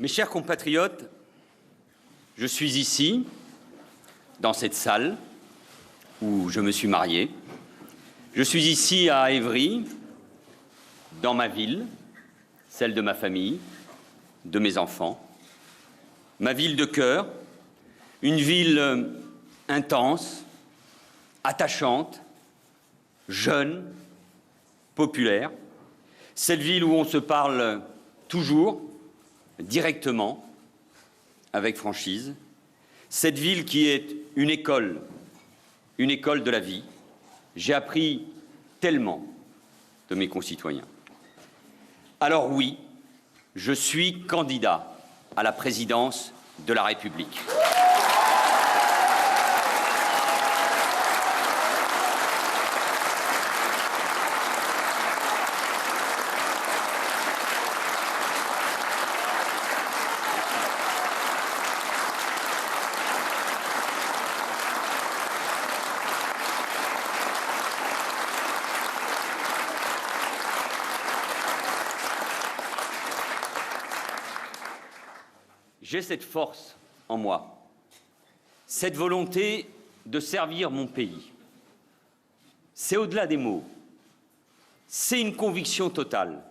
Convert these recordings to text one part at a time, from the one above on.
Mes chers compatriotes, je suis ici, dans cette salle où je me suis marié. Je suis ici à Évry, dans ma ville, celle de ma famille, de mes enfants, ma ville de cœur, une ville intense, attachante, jeune, populaire, cette ville où on se parle toujours, directement, avec franchise, cette ville qui est une école de la vie. J'ai appris tellement de mes concitoyens. Alors oui, je suis candidat à la présidence de la République. J'ai cette force en moi, cette volonté de servir mon pays. C'est au-delà des mots, c'est une conviction totale.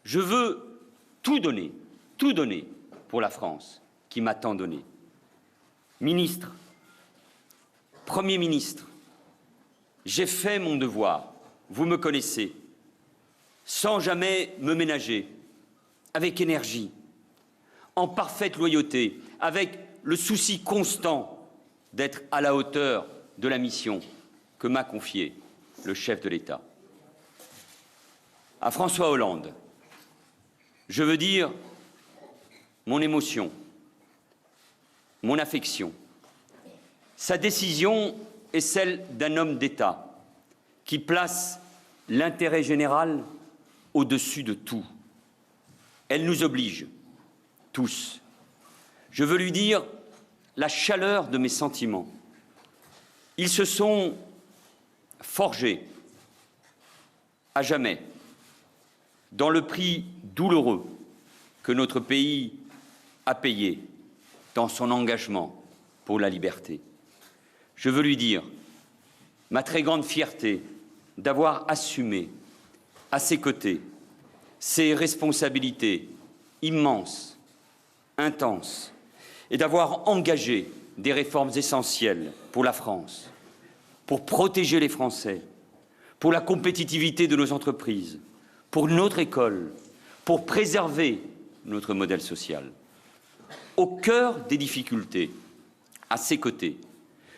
Je veux tout donner pour la France qui m'a tant donné. Ministre, Premier ministre, j'ai fait mon devoir, vous me connaissez, sans jamais me ménager, avec énergie, en parfaite loyauté, avec le souci constant d'être à la hauteur de la mission que m'a confiée le chef de l'État. À François Hollande, je veux dire mon émotion, mon affection. Sa décision est celle d'un homme d'État qui place l'intérêt général au-dessus de tout. Elle nous oblige tous. Je veux lui dire la chaleur de mes sentiments. Ils se sont forgés à jamais dans le prix douloureux que notre pays a payé dans son engagement pour la liberté. Je veux lui dire ma très grande fierté d'avoir assumé à ses côtés ces responsabilités immenses, intense, et d'avoir engagé des réformes essentielles pour la France, pour protéger les Français, pour la compétitivité de nos entreprises, pour notre école, pour préserver notre modèle social. Au cœur des difficultés, à ses côtés,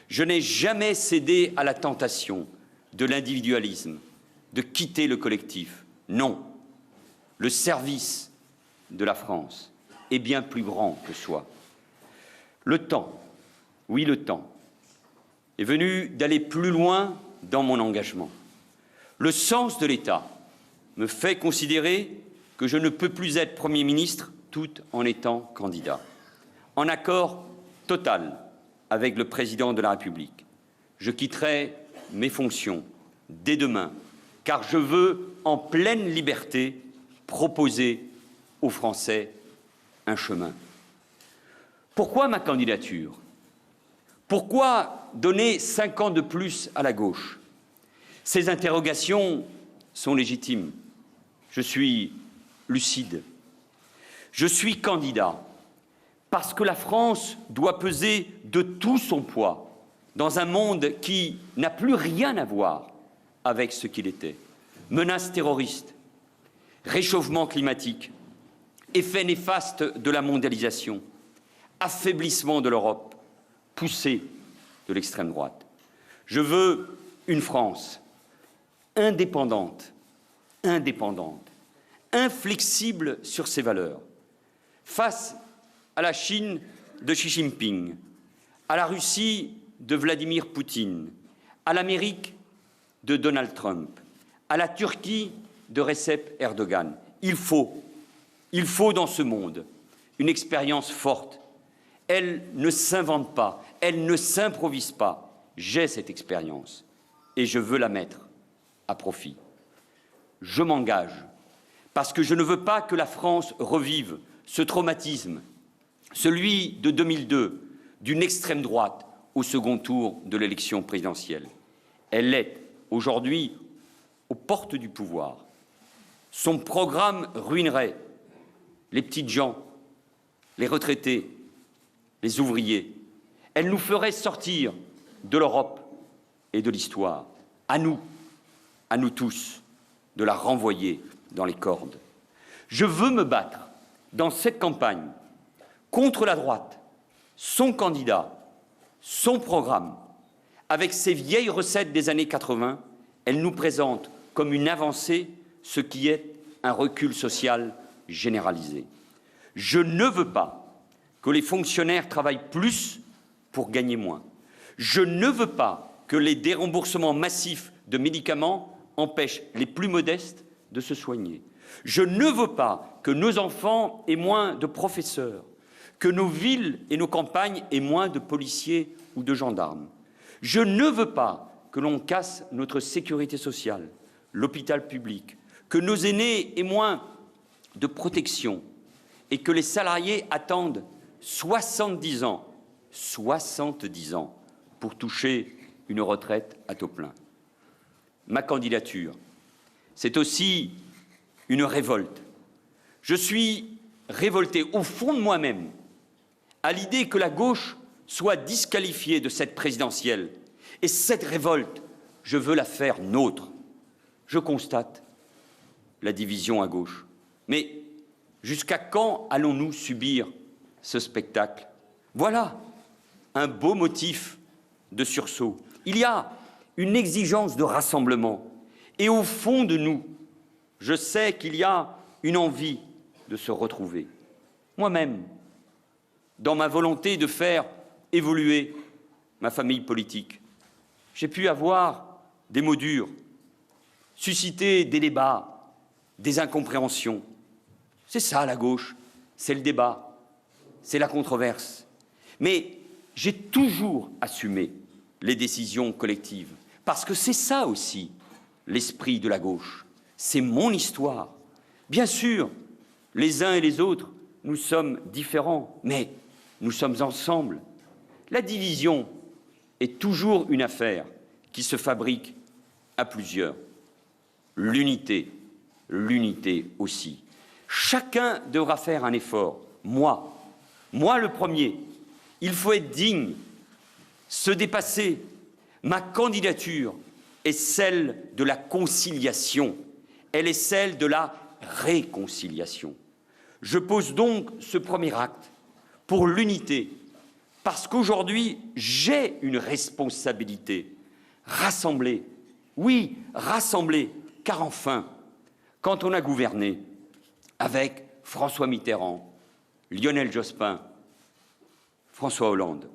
je n'ai jamais cédé à la tentation de l'individualisme, de quitter le collectif. Non, le service de la France est bien plus grand que soi. Le temps, oui le temps, est venu d'aller plus loin dans mon engagement. Le sens de l'État me fait considérer que je ne peux plus être Premier ministre tout en étant candidat. En accord total avec le Président de la République, je quitterai mes fonctions dès demain, car je veux, en pleine liberté, proposer aux Français un chemin. Pourquoi ma candidature? Pourquoi donner 5 ans de plus à la gauche? Ces interrogations sont légitimes. Je suis lucide. Je suis candidat parce que la France doit peser de tout son poids dans un monde qui n'a plus rien à voir avec ce qu'il était. Menaces terroristes, réchauffement climatique, effet néfaste de la mondialisation, affaiblissement de l'Europe, poussée de l'extrême droite. Je veux une France indépendante, inflexible sur ses valeurs, face à la Chine de Xi Jinping, à la Russie de Vladimir Poutine, à l'Amérique de Donald Trump, à la Turquie de Recep Erdogan. Il faut dans ce monde une expérience forte. Elle ne s'invente pas, elle ne s'improvise pas. J'ai cette expérience et je veux la mettre à profit. Je m'engage parce que je ne veux pas que la France revive ce traumatisme, celui de 2002, d'une extrême droite au second tour de l'élection présidentielle. Elle est aujourd'hui aux portes du pouvoir. Son programme ruinerait les petites gens, les retraités, les ouvriers. Elle nous ferait sortir de l'Europe et de l'histoire. À nous tous, de la renvoyer dans les cordes. Je veux me battre dans cette campagne contre la droite, son candidat, son programme. Avec ses vieilles recettes des années 80, elle nous présente comme une avancée ce qui est un recul social généralisé. Je ne veux pas que les fonctionnaires travaillent plus pour gagner moins. Je ne veux pas que les déremboursements massifs de médicaments empêchent les plus modestes de se soigner. Je ne veux pas que nos enfants aient moins de professeurs, que nos villes et nos campagnes aient moins de policiers ou de gendarmes. Je ne veux pas que l'on casse notre sécurité sociale, l'hôpital public, que nos aînés aient moins de protection et que les salariés attendent 70 ans pour toucher une retraite à taux plein. Ma candidature, c'est aussi une révolte. Je suis révolté au fond de moi-même à l'idée que la gauche soit disqualifiée de cette présidentielle. Et cette révolte, je veux la faire nôtre. Je constate la division à gauche. Mais jusqu'à quand allons-nous subir ce spectacle? Voilà un beau motif de sursaut. Il y a une exigence de rassemblement. Et au fond de nous, je sais qu'il y a une envie de se retrouver. Moi-même, dans ma volonté de faire évoluer ma famille politique, j'ai pu avoir des mots durs, susciter des débats, des incompréhensions. C'est ça la gauche, c'est le débat, c'est la controverse. Mais j'ai toujours assumé les décisions collectives, parce que c'est ça aussi l'esprit de la gauche. C'est mon histoire. Bien sûr, les uns et les autres, nous sommes différents, mais nous sommes ensemble. La division est toujours une affaire qui se fabrique à plusieurs. L'unité aussi. Chacun devra faire un effort. Moi le premier. Il faut être digne, se dépasser. Ma candidature est celle de la conciliation. Elle est celle de la réconciliation. Je pose donc ce premier acte pour l'unité, parce qu'aujourd'hui, j'ai une responsabilité. Rassembler, oui, rassembler, car enfin, quand on a gouverné avec François Mitterrand, Lionel Jospin, François Hollande,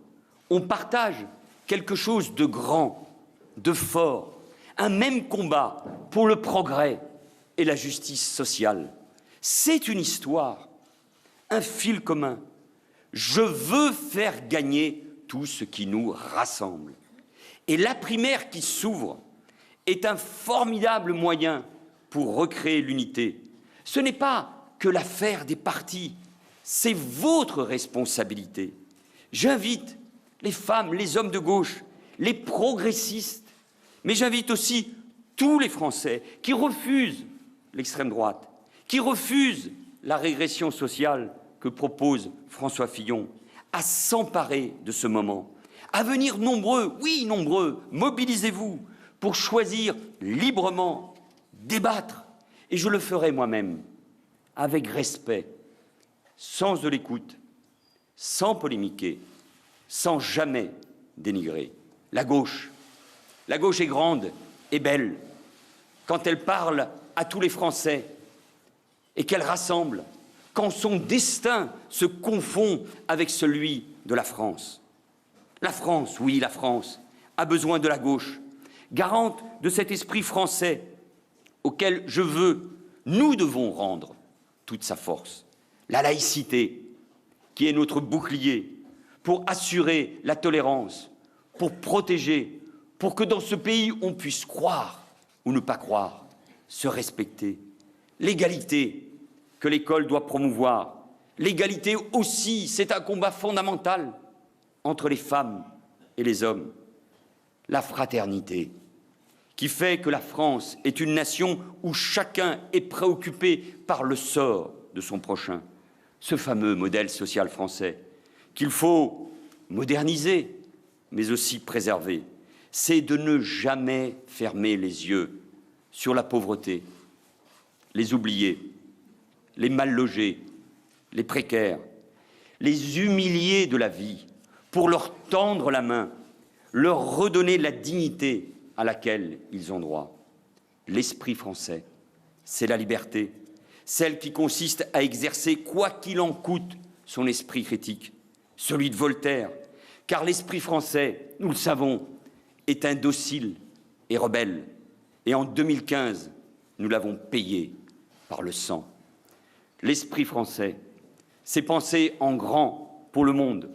on partage quelque chose de grand, de fort, un même combat pour le progrès et la justice sociale. C'est une histoire, un fil commun. Je veux faire gagner tout ce qui nous rassemble. Et la primaire qui s'ouvre est un formidable moyen pour recréer l'unité. Ce n'est pas que l'affaire des partis, c'est votre responsabilité. J'invite les femmes, les hommes de gauche, les progressistes, mais j'invite aussi tous les Français qui refusent l'extrême droite, qui refusent la régression sociale que propose François Fillon, à s'emparer de ce moment, à venir nombreux, oui nombreux, mobilisez-vous pour choisir librement, débattre, et je le ferai moi-même, avec respect, sans de l'écoute, sans polémiquer, sans jamais dénigrer. La gauche est grande et belle quand elle parle à tous les Français et qu'elle rassemble, quand son destin se confond avec celui de la France. La France, oui, la France, a besoin de la gauche, garante de cet esprit français auquel nous devons rendre toute sa force. La laïcité, qui est notre bouclier pour assurer la tolérance, pour protéger, pour que dans ce pays on puisse croire ou ne pas croire, se respecter. L'égalité que l'école doit promouvoir, L'égalité aussi, c'est un combat fondamental entre les femmes et les hommes. La fraternité, qui fait que la France est une nation où chacun est préoccupé par le sort de son prochain. Ce fameux modèle social français qu'il faut moderniser, mais aussi préserver, c'est de ne jamais fermer les yeux sur la pauvreté, les oubliés, les mal logés, les précaires, les humiliés de la vie, pour leur tendre la main, leur redonner la dignité à laquelle ils ont droit. L'esprit français, c'est la liberté, celle qui consiste à exercer, quoi qu'il en coûte, son esprit critique, celui de Voltaire, car l'esprit français, nous le savons, est indocile et rebelle. Et en 2015, nous l'avons payé par le sang. L'esprit français, c'est penser en grand pour le monde,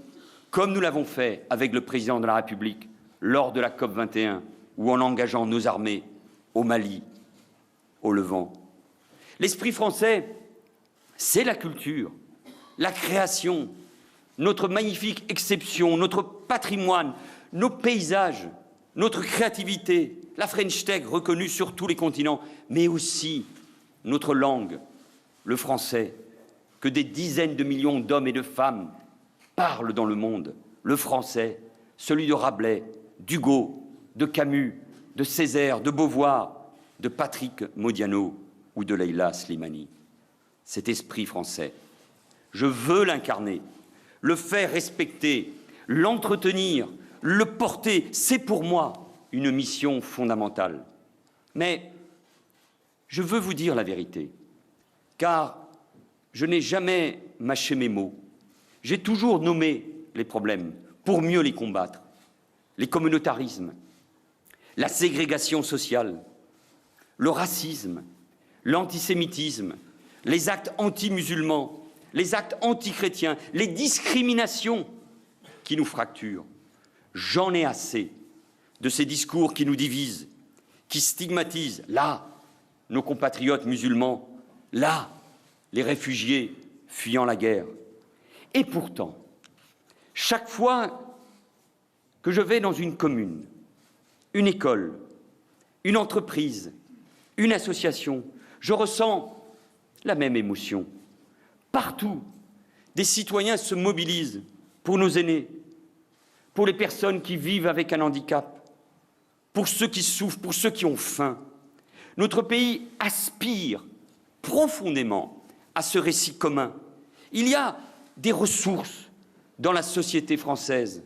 comme nous l'avons fait avec le président de la République lors de la COP21 ou en engageant nos armées au Mali, au Levant. L'esprit français, c'est la culture, la création, notre magnifique exception, notre patrimoine, nos paysages, notre créativité, la French Tech reconnue sur tous les continents, mais aussi notre langue, le français, que des dizaines de millions d'hommes et de femmes parlent dans le monde, le français, celui de Rabelais, d'Hugo, de Camus, de Césaire, de Beauvoir, de Patrick Modiano ou de Leila Slimani. Cet esprit français, je veux l'incarner, le faire respecter, l'entretenir, le porter, c'est pour moi une mission fondamentale. Mais je veux vous dire la vérité, car je n'ai jamais mâché mes mots. J'ai toujours nommé les problèmes pour mieux les combattre. Les communautarismes, la ségrégation sociale, le racisme, l'antisémitisme, les actes anti-musulmans, les actes anti-chrétiens, les discriminations qui nous fracturent. J'en ai assez de ces discours qui nous divisent, qui stigmatisent, là, nos compatriotes musulmans, là, les réfugiés fuyant la guerre. Et pourtant, chaque fois que je vais dans une commune, une école, une entreprise, une association, je ressens la même émotion. Partout, des citoyens se mobilisent pour nos aînés, pour les personnes qui vivent avec un handicap, pour ceux qui souffrent, pour ceux qui ont faim. Notre pays aspire profondément à ce récit commun. Il y a des ressources dans la société française,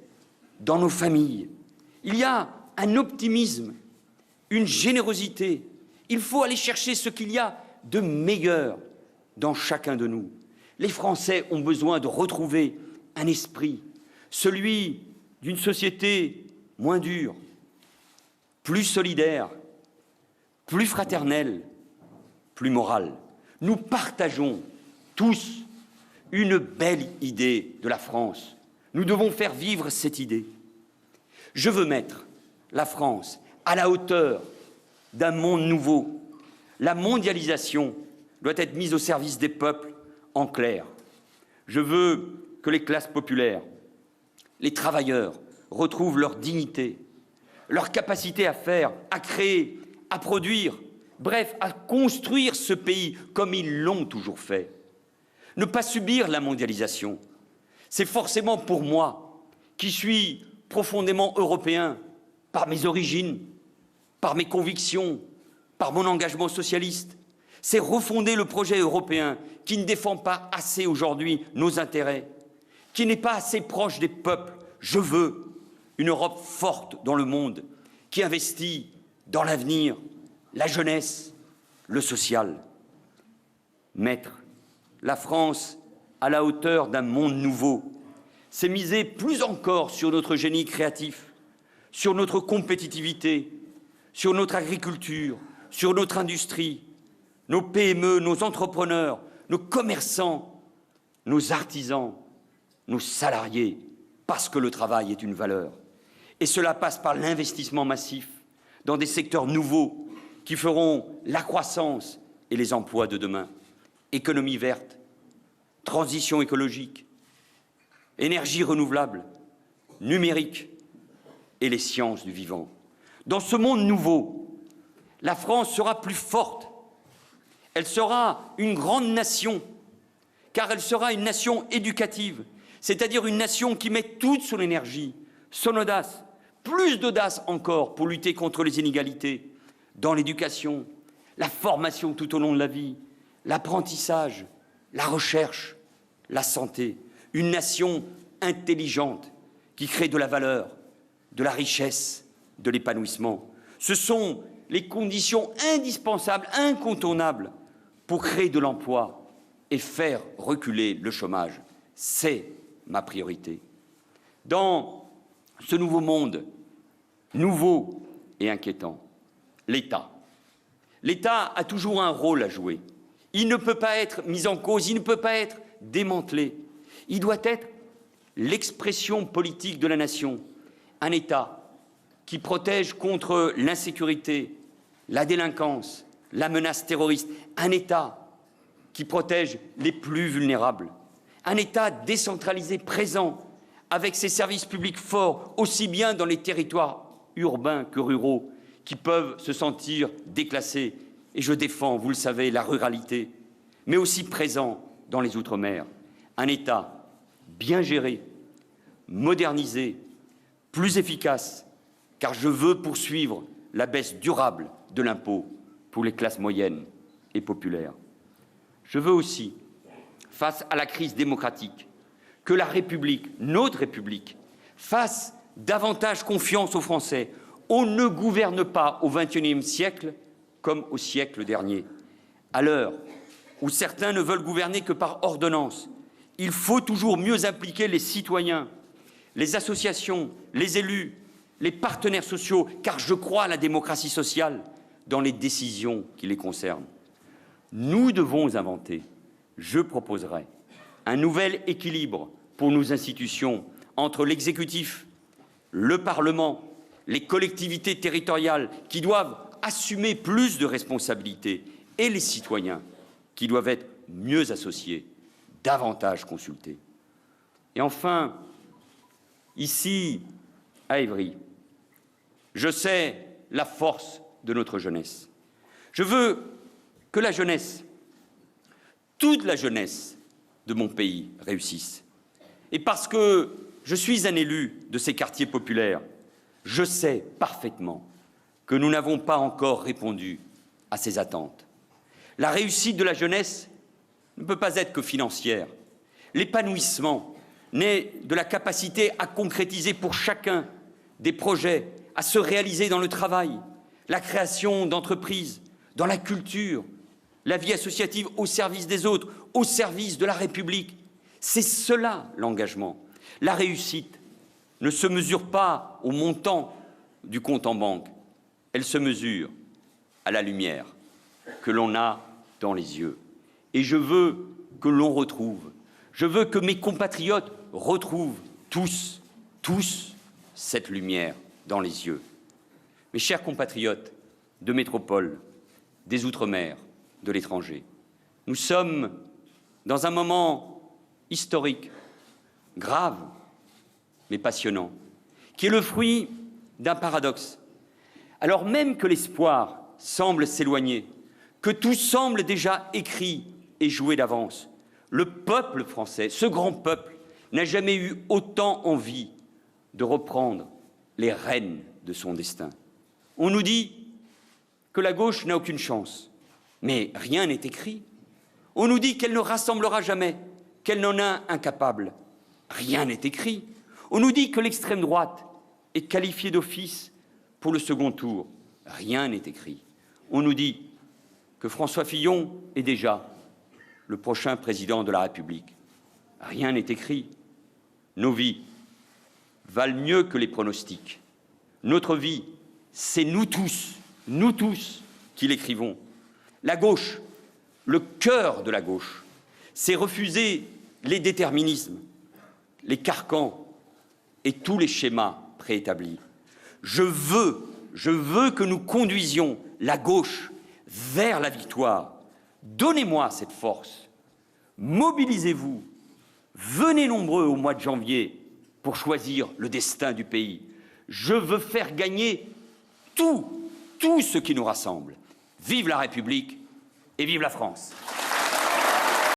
dans nos familles. Il y a un optimisme, une générosité. Il faut aller chercher ce qu'il y a de meilleur dans chacun de nous. Les Français ont besoin de retrouver un esprit, celui d'une société moins dure, plus solidaire, plus fraternelle, plus morale. Nous partageons tous une belle idée de la France. Nous devons faire vivre cette idée. Je veux mettre la France à la hauteur d'un monde nouveau. La mondialisation doit être mise au service des peuples en clair. Je veux que les classes populaires, les travailleurs retrouvent leur dignité, leur capacité à faire, à créer, à produire, bref, à construire ce pays comme ils l'ont toujours fait. Ne pas subir la mondialisation, c'est forcément pour moi, qui suis profondément européen, par mes origines, par mes convictions, par mon engagement socialiste, c'est refonder le projet européen qui ne défend pas assez aujourd'hui nos intérêts, qui n'est pas assez proche des peuples. Je veux une Europe forte dans le monde, qui investit dans l'avenir, la jeunesse, le social. Mettre la France à la hauteur d'un monde nouveau, c'est miser plus encore sur notre génie créatif, sur notre compétitivité, sur notre agriculture, sur notre industrie, nos PME, nos entrepreneurs, nos commerçants, nos artisans, nos salariés, parce que le travail est une valeur. Et cela passe par l'investissement massif dans des secteurs nouveaux qui feront la croissance et les emplois de demain. Économie verte, transition écologique, énergie renouvelable, numérique et les sciences du vivant. Dans ce monde nouveau, la France sera plus forte. Elle sera une grande nation, car elle sera une nation éducative, c'est-à-dire une nation qui met toute son énergie, son audace, plus d'audace encore pour lutter contre les inégalités, dans l'éducation, la formation tout au long de la vie, l'apprentissage, la recherche, la santé. Une nation intelligente qui crée de la valeur, de la richesse, de l'épanouissement. Ce sont les conditions indispensables, incontournables, pour créer de l'emploi et faire reculer le chômage. C'est ma priorité. Dans ce nouveau monde, nouveau et inquiétant, l'État. L'État a toujours un rôle à jouer. Il ne peut pas être mis en cause, il ne peut pas être démantelé. Il doit être l'expression politique de la nation. Un État qui protège contre l'insécurité, la délinquance, la menace terroriste. Un État qui protège les plus vulnérables. Un État décentralisé, présent, avec ses services publics forts, aussi bien dans les territoires urbains que ruraux, qui peuvent se sentir déclassés. Et je défends, vous le savez, la ruralité, mais aussi présent dans les Outre-mer. Un État bien géré, modernisé, plus efficace, car je veux poursuivre la baisse durable de l'impôt pour les classes moyennes et populaires. Je veux aussi, face à la crise démocratique, que la République, notre République, fasse davantage confiance aux Français. On ne gouverne pas au XXIe siècle comme au siècle dernier. À l'heure où certains ne veulent gouverner que par ordonnance, il faut toujours mieux impliquer les citoyens, les associations, les élus, les partenaires sociaux, car je crois à la démocratie sociale dans les décisions qui les concernent. Nous devons inventer, je proposerai, un nouvel équilibre pour nos institutions entre l'exécutif, le Parlement, les collectivités territoriales qui doivent assumer plus de responsabilités et les citoyens qui doivent être mieux associés, davantage consultés. Et enfin, ici, à Évry, je sais la force de notre jeunesse. Je veux que la jeunesse, toute la jeunesse de mon pays réussisse. Et parce que je suis un élu de ces quartiers populaires, je sais parfaitement que nous n'avons pas encore répondu à ces attentes. La réussite de la jeunesse ne peut pas être que financière. L'épanouissement naît de la capacité à concrétiser pour chacun des projets, à se réaliser dans le travail, la création d'entreprises, dans la culture, la vie associative au service des autres, au service de la République. C'est cela l'engagement. La réussite ne se mesure pas au montant du compte en banque, elle se mesure à la lumière que l'on a dans les yeux. Et je veux que l'on retrouve, je veux que mes compatriotes retrouvent tous cette lumière dans les yeux. Mes chers compatriotes de métropole, des Outre-mer, de l'étranger, nous sommes dans un moment historique, grave, mais passionnant, qui est le fruit d'un paradoxe. Alors même que l'espoir semble s'éloigner, que tout semble déjà écrit et joué d'avance, le peuple français, ce grand peuple, n'a jamais eu autant envie de reprendre les rênes de son destin. On nous dit que la gauche n'a aucune chance, mais rien n'est écrit. On nous dit qu'elle ne rassemblera jamais, qu'elle n'en a incapable. Rien n'est écrit. On nous dit que l'extrême droite est qualifiée d'office pour le second tour. Rien n'est écrit. On nous dit que François Fillon est déjà le prochain président de la République. Rien n'est écrit. Nos vies valent mieux que les pronostics. Notre vie, c'est nous tous qui l'écrivons. La gauche, le cœur de la gauche, c'est refuser les déterminismes, les carcans et tous les schémas préétablis. Je veux que nous conduisions la gauche vers la victoire. Donnez-moi cette force. mobilisez-vous, venez nombreux au mois de janvier pour choisir le destin du pays. Je veux faire gagner tout ce qui nous rassemble. Vive la République et vive la France!